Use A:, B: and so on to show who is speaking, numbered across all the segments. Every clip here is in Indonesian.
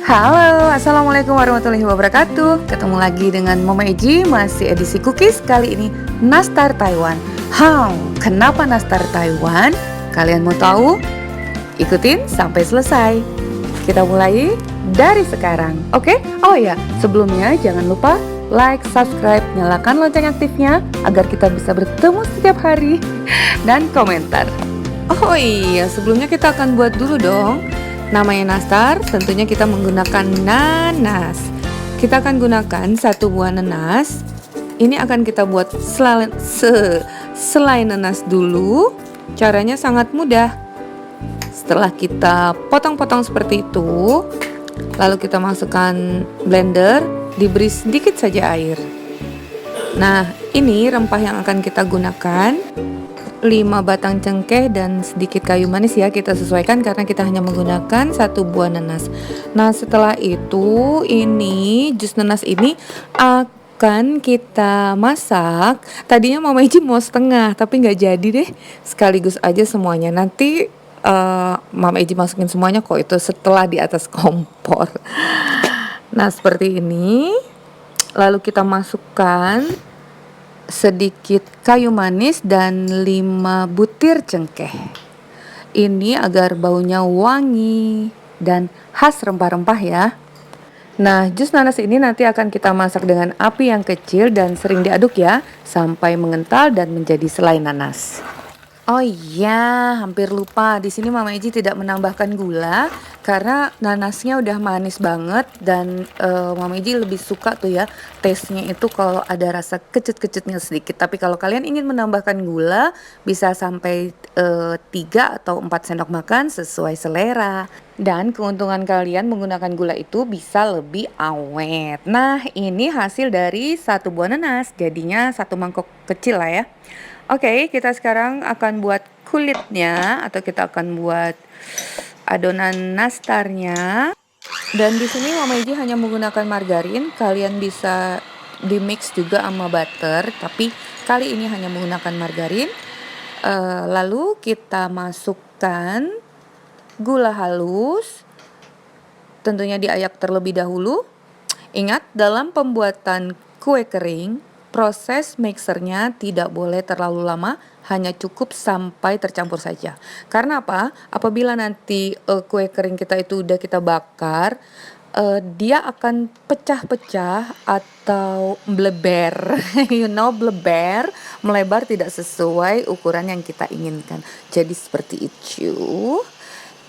A: Halo, assalamualaikum warahmatullahi wabarakatuh. Ketemu lagi dengan Mama Eji, masih edisi cookies. Kali ini nastar Taiwan. Kenapa nastar Taiwan? Kalian mau tahu? Ikutin sampai selesai. Kita mulai dari sekarang, oke? Oh ya, sebelumnya jangan lupa like, subscribe, nyalakan lonceng aktifnya agar kita bisa bertemu setiap hari dan komentar. Oh iya, sebelumnya kita akan buat dulu dong. Namanya nastar, tentunya kita menggunakan nanas. Kita akan gunakan 1 buah nanas. Ini akan kita buat selai nanas dulu. Caranya sangat mudah. Setelah kita potong-potong seperti itu, lalu kita masukkan blender, diberi sedikit saja air. Nah, ini rempah yang akan kita gunakan. 5 batang cengkeh dan sedikit kayu manis ya, kita sesuaikan karena kita hanya menggunakan 1 buah nanas. Nah, setelah itu ini jus nanas ini akan kita masak. Tadinya Mama Eji mau setengah tapi nggak jadi deh, sekaligus aja semuanya. Nanti Mama Eji masukin semuanya kok, itu setelah di atas kompor. Nah, seperti ini. Lalu kita masukkan sedikit kayu manis dan 5 butir cengkeh. Ini agar baunya wangi dan khas rempah-rempah ya. Nah, jus nanas ini nanti akan kita masak dengan api yang kecil dan sering diaduk ya, sampai mengental dan menjadi selai nanas. Oh iya, hampir lupa. Di sini Mama Eji tidak menambahkan gula karena nanasnya udah manis banget dan Mama Eji lebih suka tuh ya taste-nya itu kalau ada rasa kecut-kecutnya sedikit. Tapi kalau kalian ingin menambahkan gula bisa sampai 3 atau 4 sendok makan sesuai selera. Dan keuntungan kalian menggunakan gula itu bisa lebih awet. Nah, ini hasil dari 1 buah nanas, jadinya 1 mangkok kecil lah ya. Oke, kita sekarang akan buat kulitnya atau kita akan buat adonan nastarnya. Dan di sini Mama Eji hanya menggunakan margarin. Kalian bisa di mix juga sama butter, tapi kali ini hanya menggunakan margarin. Lalu kita masukkan gula halus. Tentunya diayak terlebih dahulu. Ingat, dalam pembuatan kue kering, proses mixernya tidak boleh terlalu lama, hanya cukup sampai tercampur saja. Karena apa? Apabila nanti kue kering kita itu udah kita bakar, dia akan pecah-pecah atau bleber. Bleber, melebar tidak sesuai ukuran yang kita inginkan. Jadi seperti itu.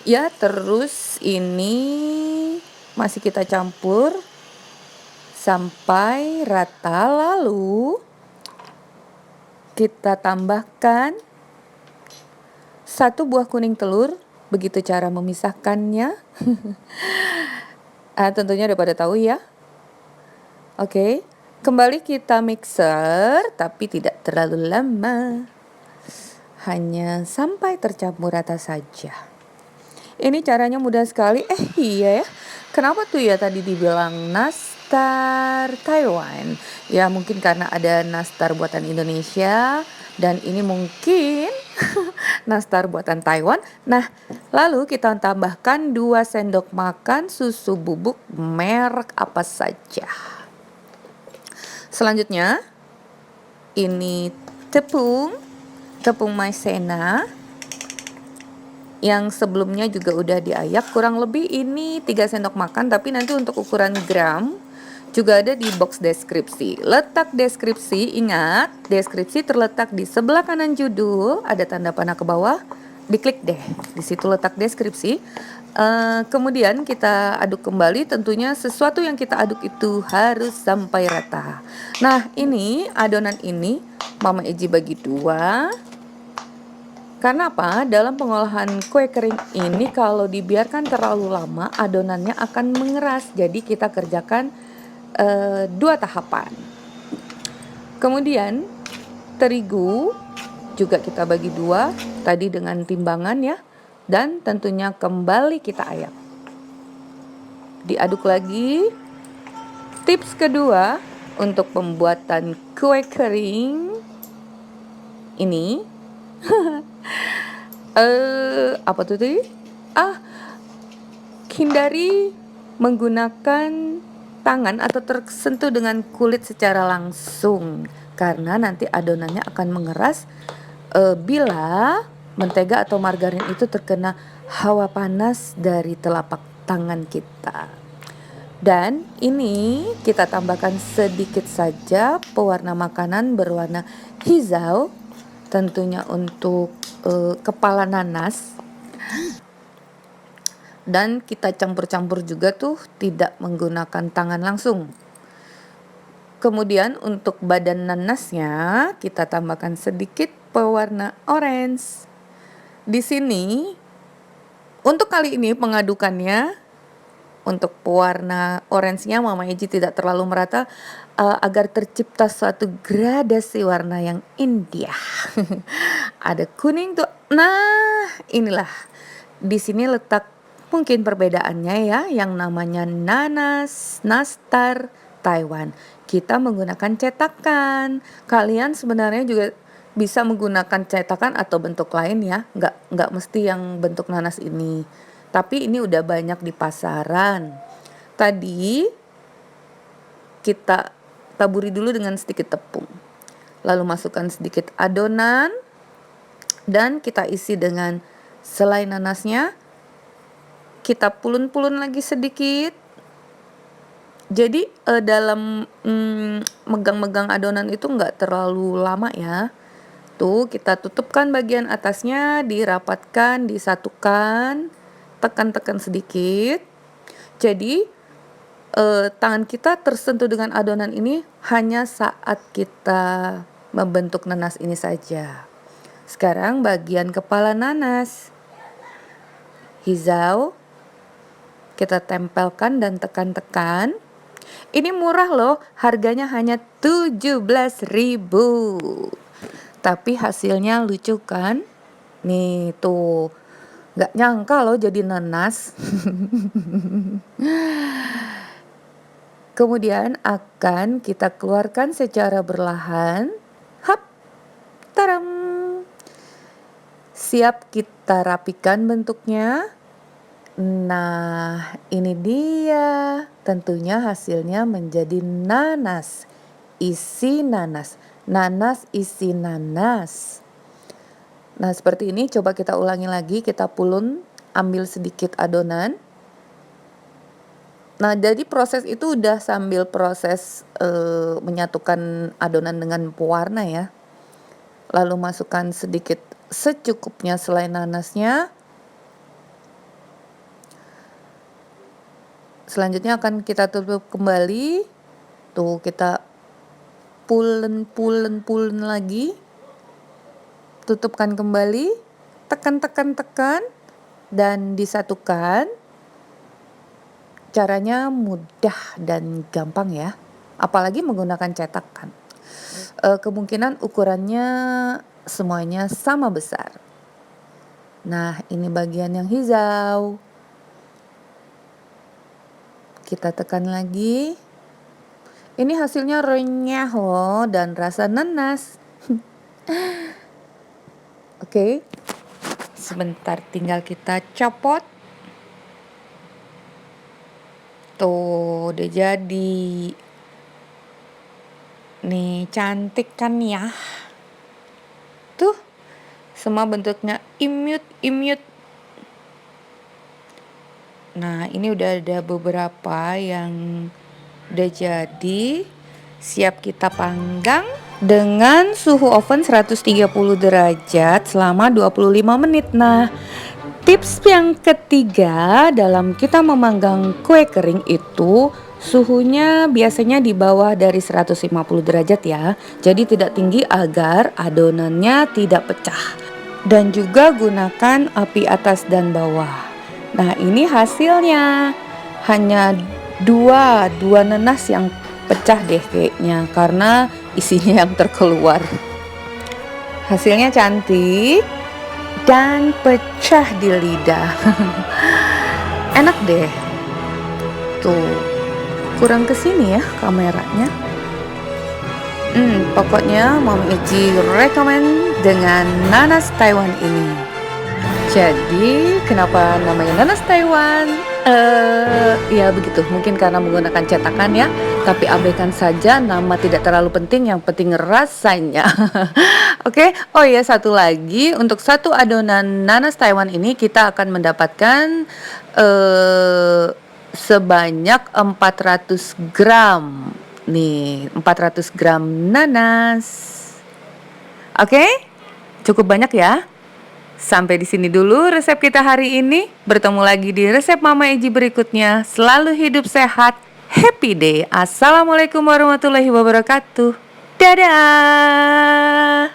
A: Ya, terus ini masih kita campur sampai rata, lalu kita tambahkan 1 buah kuning telur. Begitu cara memisahkannya. Tentunya udah pada tahu ya. Oke, kembali kita mixer tapi tidak terlalu lama, hanya sampai tercampur rata saja. Ini caranya mudah sekali. Iya ya, kenapa tuh ya tadi dibilang nastar Taiwan? Ya mungkin karena ada nastar buatan Indonesia dan ini mungkin nastar buatan Taiwan. Nah, lalu kita tambahkan 2 sendok makan susu bubuk merek apa saja. Selanjutnya ini tepung maizena yang sebelumnya juga udah diayak, kurang lebih ini 3 sendok makan, tapi nanti untuk ukuran gram juga ada di box deskripsi. Letak deskripsi, ingat, deskripsi terletak di sebelah kanan judul, ada tanda panah ke bawah, diklik deh, di situ letak deskripsi. Kemudian kita aduk kembali, tentunya sesuatu yang kita aduk itu harus sampai rata. Nah, ini adonan ini Mama Eji bagi 2. Karena apa? Dalam pengolahan kue kering ini kalau dibiarkan terlalu lama adonannya akan mengeras. Jadi kita kerjakan 2 tahapan. Kemudian terigu juga kita bagi 2 tadi dengan timbangan ya. Dan tentunya kembali kita ayak. Diaduk lagi. Tips kedua untuk pembuatan kue kering ini Apa tuh tadi? Ah, hindari menggunakan tangan atau tersentuh dengan kulit secara langsung karena nanti adonannya akan mengeras bila mentega atau margarin itu terkena hawa panas dari telapak tangan kita. Dan ini kita tambahkan sedikit saja pewarna makanan berwarna hijau, tentunya untuk kepala nanas. Dan kita campur-campur juga tuh, tidak menggunakan tangan langsung. Kemudian untuk badan nanasnya kita tambahkan sedikit pewarna orange. Di sini untuk kali ini pengadukannya untuk pewarna orange-nya Mama Eji tidak terlalu merata agar tercipta suatu gradasi warna yang indah. Ada kuning tuh. Nah, inilah di sini letak mungkin perbedaannya ya, yang namanya nanas nastar Taiwan. Kita menggunakan cetakan. Kalian sebenarnya juga bisa menggunakan cetakan atau bentuk lain ya, nggak mesti yang bentuk nanas ini. Tapi ini udah banyak di pasaran. Tadi kita taburi dulu dengan sedikit tepung. Lalu masukkan sedikit adonan dan kita isi dengan selai nanasnya. Kita pulun-pulun lagi sedikit. Jadi dalam megang-megang adonan itu nggak terlalu lama ya. Tuh kita tutupkan bagian atasnya, dirapatkan, disatukan, tekan-tekan sedikit. Jadi tangan kita tersentuh dengan adonan ini hanya saat kita membentuk nanas ini saja. Sekarang bagian kepala nanas hijau kita tempelkan dan tekan-tekan. Ini murah loh, harganya hanya 17.000. Tapi hasilnya lucu kan? Nih tuh, gak nyangka loh jadi nanas. Kemudian akan kita keluarkan secara berlahan. Hap, taram. Siap kita rapikan bentuknya. Nah, ini dia. Tentunya hasilnya menjadi nanas. Isi nanas. Nanas isi nanas. Nah, seperti ini coba kita ulangi lagi. Kita pulun, ambil sedikit adonan. Nah, jadi proses itu udah sambil proses menyatukan adonan dengan pewarna ya. Lalu masukkan sedikit secukupnya selai nanasnya. Selanjutnya akan kita tutup kembali. Tuh kita pulen lagi. Tutupkan kembali. Tekan dan disatukan. Caranya mudah dan gampang ya. Apalagi menggunakan cetakan. Kemungkinan ukurannya semuanya sama besar. Nah, ini bagian yang hijau. Kita tekan lagi. Ini hasilnya renyah loh dan rasa nanas. Oke. Sebentar tinggal kita copot. Tuh udah jadi. Nih cantik kan ya. Tuh semua bentuknya imut. Nah, ini udah ada beberapa yang udah jadi. Siap kita panggang dengan suhu oven 130 derajat selama 25 menit. Nah, tips yang ketiga dalam kita memanggang kue kering itu suhunya biasanya di bawah dari 150 derajat ya. Jadi tidak tinggi agar adonannya tidak pecah. Dan juga gunakan api atas dan bawah. Nah, ini hasilnya hanya dua nanas yang pecah deh kayaknya karena isinya yang terkeluar. Hasilnya cantik dan pecah di lidah. Enak deh. Tuh, kurang kesini ya kameranya. Pokoknya Mama Eji rekomen dengan nanas Taiwan ini. Jadi, kenapa namanya nanas Taiwan? Ya begitu, mungkin karena menggunakan cetakan ya, tapi abaikan saja nama tidak terlalu penting, yang penting rasanya. Oke, oh ya satu lagi, untuk satu adonan nanas Taiwan ini kita akan mendapatkan eh sebanyak 400 gram. Nih, 400 gram nanas. Oke, cukup banyak ya. Sampai di sini dulu resep kita hari ini. Bertemu lagi di resep Mama Eji berikutnya. Selalu hidup sehat. Happy day. Assalamualaikum warahmatullahi wabarakatuh. Dadah.